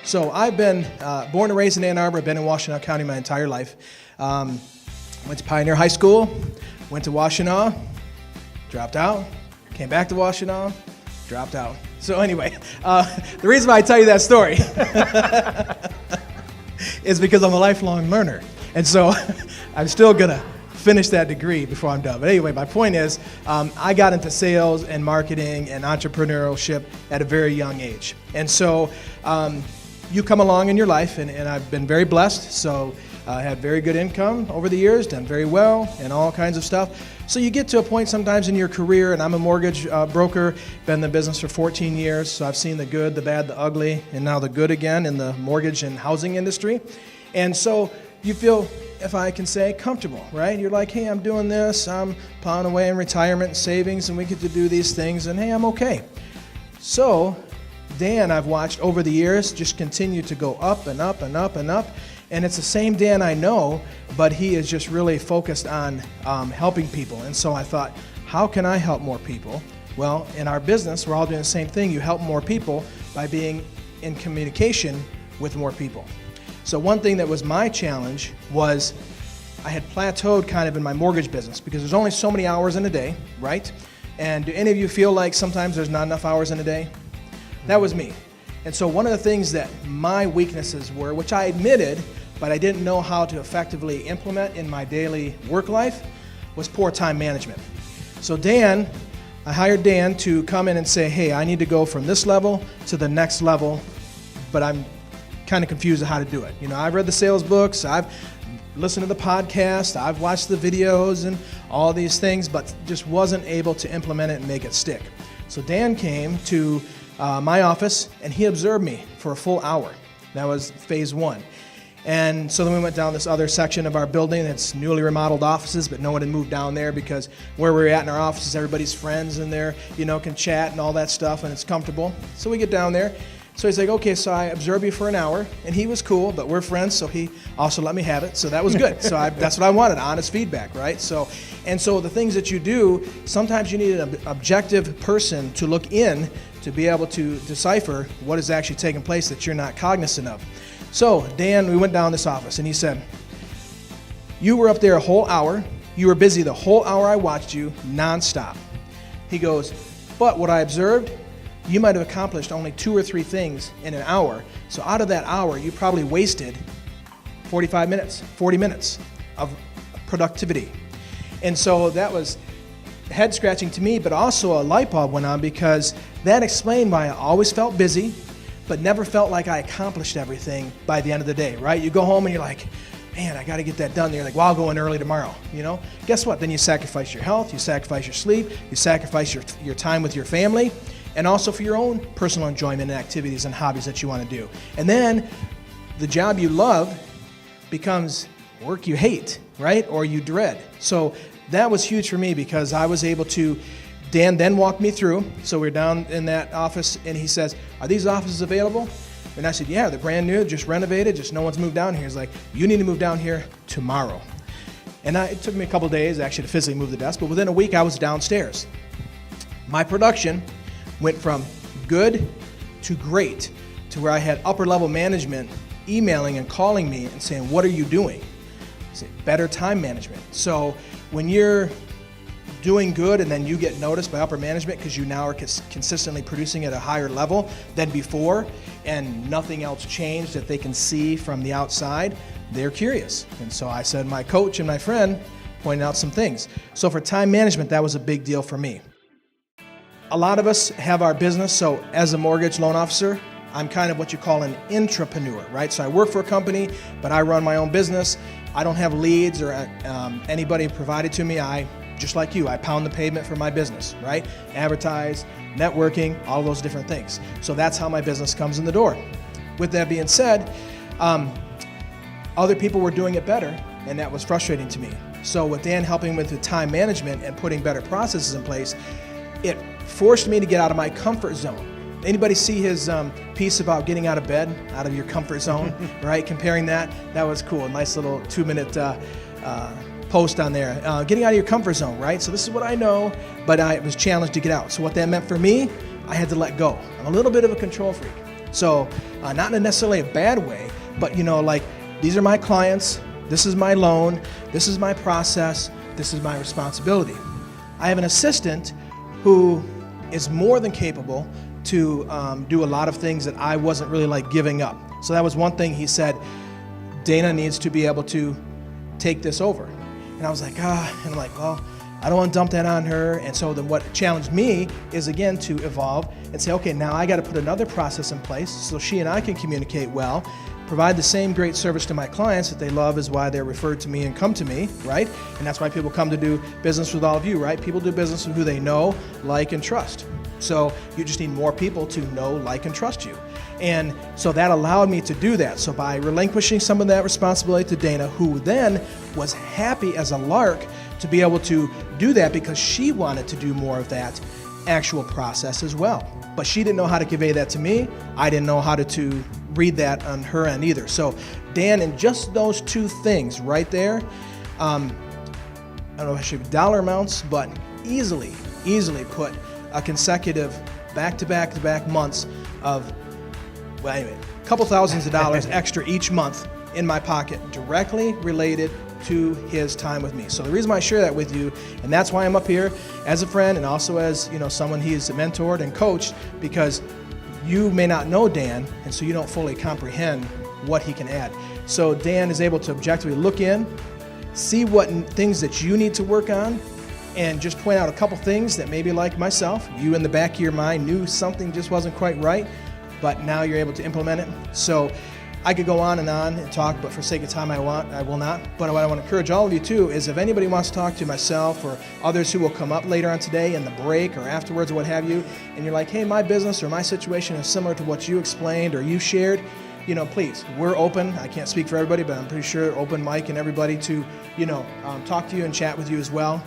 So I've been born and raised in Ann Arbor. I've been in Washtenaw County my entire life. Went to Pioneer High School, went to Washtenaw, dropped out, came back to Washtenaw, dropped out. So anyway, the reason why I tell you that story is because I'm a lifelong learner. And so I'm still going to finish that degree before I'm done. But anyway, my point is I got into sales and marketing and entrepreneurship at a very young age. And so you come along in your life, and I've been very blessed. So I had very good income over the years, done very well, and all kinds of stuff. So you get to a point sometimes in your career, and I'm a mortgage broker, been in the business for 14 years, so I've seen the good, the bad, the ugly, and now the good again in the mortgage and housing industry. And so you feel, if I can say, comfortable, right? You're like, hey, I'm doing this, I'm plowing away in retirement and savings, and we get to do these things, and hey, I'm okay. So Dan, I've watched over the years, just continue to go up and up and up and up. And it's the same Dan I know, but he is just really focused on helping people. And so I thought, how can I help more people? Well, in our business, we're all doing the same thing. You help more people by being in communication with more people. So one thing that was my challenge was I had plateaued kind of in my mortgage business because there's only so many hours in a day, right? And do any of you feel like sometimes there's not enough hours in a day? That was me. And so one of the things that my weaknesses were, which I admitted, but I didn't know how to effectively implement in my daily work life, was poor time management. So I hired Dan to come in and say, hey, I need to go from this level to the next level, but I'm kind of confused on how to do it. You know, I've read the sales books, I've listened to the podcast, I've watched the videos and all these things, but just wasn't able to implement it and make it stick. So Dan came to my office, and he observed me for a full hour. That was phase one. And so then we went down this other section of our building that's newly remodeled offices, but no one had moved down there because where we're at in our offices, everybody's friends and they're, can chat and all that stuff, and it's comfortable. So we get down there. So he's like, okay, so I observed you for an hour, and he was cool, but we're friends, so he also let me have it, so that was good. So that's what I wanted, honest feedback, right? So the things that you do, sometimes you need an objective person to look in to be able to decipher what is actually taking place that you're not cognizant of. So Dan, we went down this office, and he said, you were up there a whole hour, you were busy the whole hour I watched you, nonstop. He goes, but what I observed, you might have accomplished only 2 or 3 things in an hour. So out of that hour, you probably wasted 45 minutes, 40 minutes of productivity. And so that was head scratching to me, but also a light bulb went on because that explained why I always felt busy, but never felt like I accomplished everything by the end of the day, right? You go home and you're like, man, I got to get that done. And you're like, well, I'll go in early tomorrow, Guess what? Then you sacrifice your health, you sacrifice your sleep, you sacrifice your time with your family, and also for your own personal enjoyment and activities and hobbies that you want to do. And then the job you love becomes work you hate, right? Or you dread. So that was huge for me because I was able to, Dan then walked me through. So we're down in that office and he says, are these offices available? And I said, yeah, they're brand new, just renovated, just no one's moved down here. He's like, you need to move down here tomorrow. And it took me a couple days actually to physically move the desk, but within a week I was downstairs. My production went from good to great to where I had upper level management emailing and calling me and saying, what are you doing? I say, better time management. So when you're doing good and then you get noticed by upper management because you now are consistently producing at a higher level than before and nothing else changed that they can see from the outside, they're curious. And so I said, my coach and my friend pointed out some things. So for time management, that was a big deal for me. A lot of us have our business, so as a mortgage loan officer, I'm kind of what you call an intrapreneur, right? So I work for a company, but I run my own business. I don't have leads or anybody provided to me. Just like you, I pound the pavement for my business, right? Advertise, networking, all those different things. So that's how my business comes in the door. With that being said, other people were doing it better, and that was frustrating to me. So with Dan helping with the time management and putting better processes in place, it forced me to get out of my comfort zone. Anybody see his piece about getting out of bed, out of your comfort zone, right? Comparing that was cool. A nice little 2-minute post on there. Getting out of your comfort zone, right? So this is what I know, but I was challenged to get out. So what that meant for me, I had to let go. I'm a little bit of a control freak. So not in necessarily a bad way, but like, these are my clients, this is my loan, this is my process, this is my responsibility. I have an assistant who is more than capable to do a lot of things that I wasn't really like giving up. So that was one thing he said, Dana needs to be able to take this over. And I was like, and I'm like, well, I don't want to dump that on her. And so then what challenged me is, again, to evolve and say, okay, now I got to put another process in place so she and I can communicate well, provide the same great service to my clients that they love is why they're referred to me and come to me, right? And that's why people come to do business with all of you, right? People do business with who they know, like, and trust. So you just need more people to know, like, and trust you. And so that allowed me to do that. So by relinquishing some of that responsibility to Dana, who then was happy as a lark to be able to do that because she wanted to do more of that actual process as well. But she didn't know how to convey that to me. I didn't know how to read that on her end either. So Dan, in just those two things right there, I don't know if I should dollar amounts, but easily put a consecutive back-to-back months of, well, anyway, a couple thousands of dollars extra each month in my pocket, directly related to his time with me. So the reason why I share that with you, and that's why I'm up here as a friend and also as someone he's mentored and coached, because you may not know Dan, and so you don't fully comprehend what he can add. So Dan is able to objectively look in, see what things that you need to work on, and just point out a couple things that maybe, like myself, you in the back of your mind knew something just wasn't quite right, but now you're able to implement it. So I could go on and talk, but for sake of time I will not. But what I want to encourage all of you too is, if anybody wants to talk to myself or others who will come up later on today in the break or afterwards or what have you, and you're like, hey, my business or my situation is similar to what you explained or you shared, please, we're open. I can't speak for everybody, but I'm pretty sure open mic and everybody to, talk to you and chat with you as well.